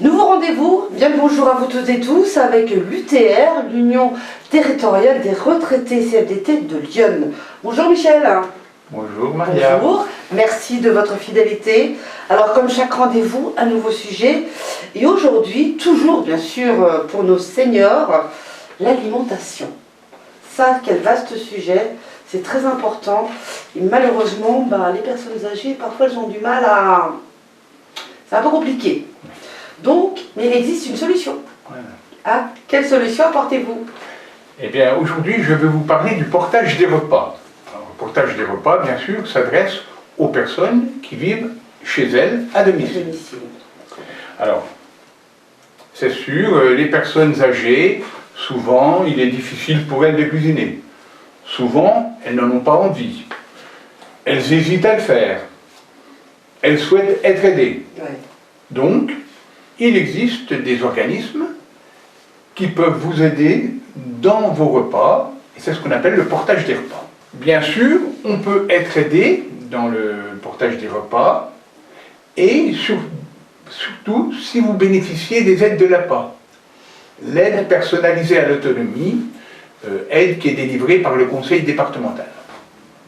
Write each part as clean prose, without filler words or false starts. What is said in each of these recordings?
Nouveau rendez-vous, bien le bonjour à vous toutes et tous avec l'UTR, l'Union territoriale des retraités CFDT de Lyon. Bonjour Michel. Bonjour Maria. Bonjour, merci de votre fidélité. Alors comme chaque rendez-vous, un nouveau sujet. Et aujourd'hui, toujours bien sûr pour nos seniors, l'alimentation. Ça, quel vaste sujet, c'est très important. Et malheureusement, les personnes âgées, parfois elles ont du mal à... C'est un peu compliqué. Donc, mais il existe une solution. Voilà. Ah, quelle solution apportez-vous? Eh bien, aujourd'hui, je vais vous parler du portage des repas. Alors, le portage des repas, bien sûr, s'adresse aux personnes qui vivent chez elles à domicile. Alors, c'est sûr, les personnes âgées, souvent, il est difficile pour elles de cuisiner. Souvent, elles n'en ont pas envie. Elles hésitent à le faire. Elles souhaitent être aidées. Ouais. Donc, il existe des organismes qui peuvent vous aider dans vos repas, et c'est ce qu'on appelle le portage des repas. Bien sûr, on peut être aidé dans le portage des repas, et surtout si vous bénéficiez des aides de l'APA. L'aide personnalisée à l'autonomie, aide qui est délivrée par le conseil départemental.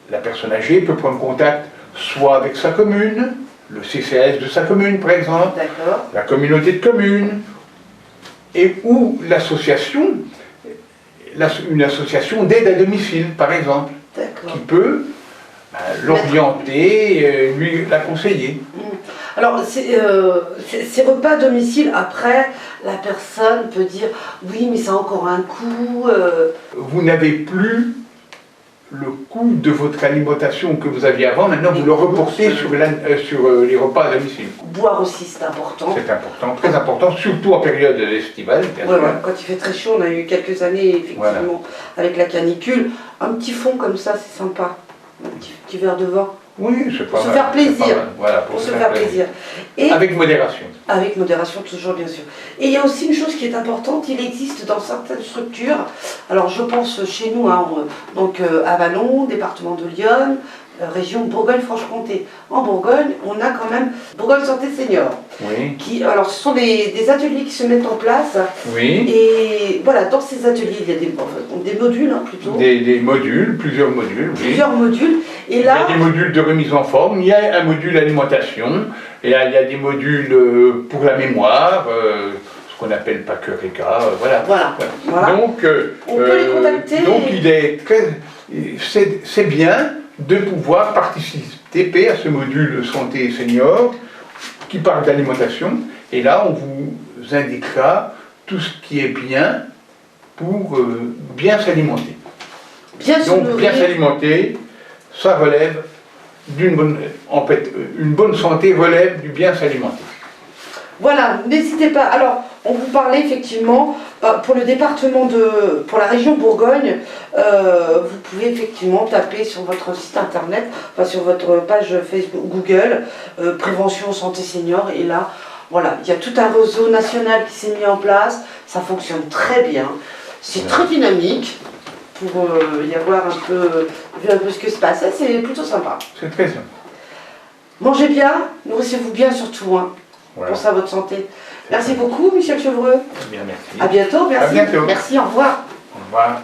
La personne âgée peut prendre contact soit avec sa commune, le CCAS de sa commune par exemple, la communauté de communes, ou l'association, une association d'aide à domicile par exemple, qui peut l'orienter, la conseiller. Alors, ces repas à domicile, après, la personne peut dire « oui, mais ça a encore un coût Vous n'avez plus le coût de votre alimentation que vous aviez avant, maintenant vous le reportez sur les repas à domicile. Boire aussi, c'est important. C'est important, très important, surtout en période estivale. Ouais, quand il fait très chaud, on a eu quelques années, effectivement, avec la canicule. Un petit fond comme ça, c'est sympa. Un petit verre de vin. Oui, c'est pas mal. Pour se faire plaisir. Voilà, pour se faire plaisir. Et avec modération. Avec modération, toujours, bien sûr. Et il y a aussi une chose qui est importante, il existe dans certaines structures, alors je pense chez nous, donc à Vallon, département de Lyon, région Bourgogne-Franche-Comté. En Bourgogne, on a quand même Bourgogne Santé Senior. Oui. Alors ce sont des ateliers qui se mettent en place. Oui. Et voilà, dans ces ateliers, il y a des modules plutôt. Des modules, plusieurs modules. Oui. Plusieurs modules. Et là, il y a des modules de remise en forme, il y a un module alimentation, et il y a des modules pour la mémoire, ce qu'on appelle PACEURECA, voilà. Donc, on peut les contacter. Donc c'est bien de pouvoir participer à ce module santé senior qui parle d'alimentation, et là on vous indiquera tout ce qui est bien pour bien s'alimenter. Donc bien s'alimenter, ça relève d'une bonne... En fait, une bonne santé relève du bien s'alimenter. Voilà, n'hésitez pas. Alors, on vous parlait effectivement, pour le département pour la région Bourgogne, vous pouvez effectivement taper sur votre site internet, sur votre page Facebook, Google, prévention santé senior, et là, voilà, il y a tout un réseau national qui s'est mis en place, ça fonctionne très bien, c'est très dynamique, pour y avoir un peu ce que se passe, c'est plutôt sympa. C'est très sympa. Mangez bien, nourrissez-vous bien surtout, Pensez à votre santé. Merci beaucoup, Michel Chevreux. Bien, merci. À bientôt, merci. À bientôt. Merci, au revoir. Au revoir.